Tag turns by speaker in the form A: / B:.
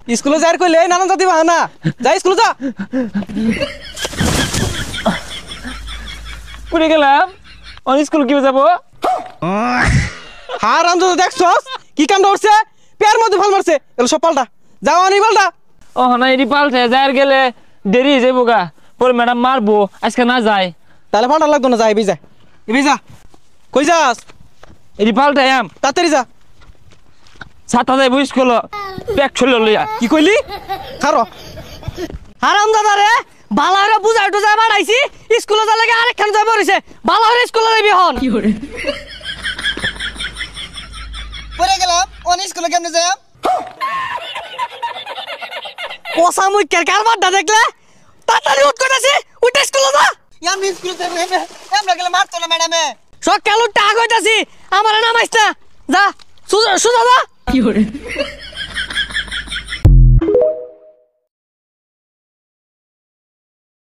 A: স্কুলে যাই কইলে নানান জাতি বাহানা যাই স্কুলে যা
B: পড়ে গেলাম অন স্কুল কি যাব
A: হার আনন্দ দেখছস কি কাম করছে পেয়ার মধ্যে ভাল মারছে এলো সব পাল্টা যাও আনি পাল্টা
B: ও না এটি পাল্টে যাই গেলে দেরি হয়ে যাবো গা পরে ম্যাডাম মারবো আজকে না যায়
A: তাহলে পাল্টা লাগতো না যা এবি যা কই যাস
B: এটি পাল্টে আম
A: তাড়াতাড়ি যা
B: ছাতা যাই বুঝ করলো ব্যাগ ছুড়লো লইয়া
A: কি কইলি খারো
C: হারাম দাদা রে বালা হরে বুঝাই টুজাই বাড়াইছি স্কুলে যা লাগে আরেকখান যাই পড়িছে বালা হরে স্কুলে যাবি হন
A: পড়ে গেলাম অন স্কুলে কেমনে যাই
C: পোষা মুখের কারবারটা দেখলে তাড়াতাড়ি উঠ কইতাছি উঠে স্কুলে যা
A: আমি স্কুলে যাই আমরা গেলে মারতো না ম্যাডামে
C: সকাল উঠতে আগ হইতাছি আমার নামাইছ না যা সুজা সুজা যা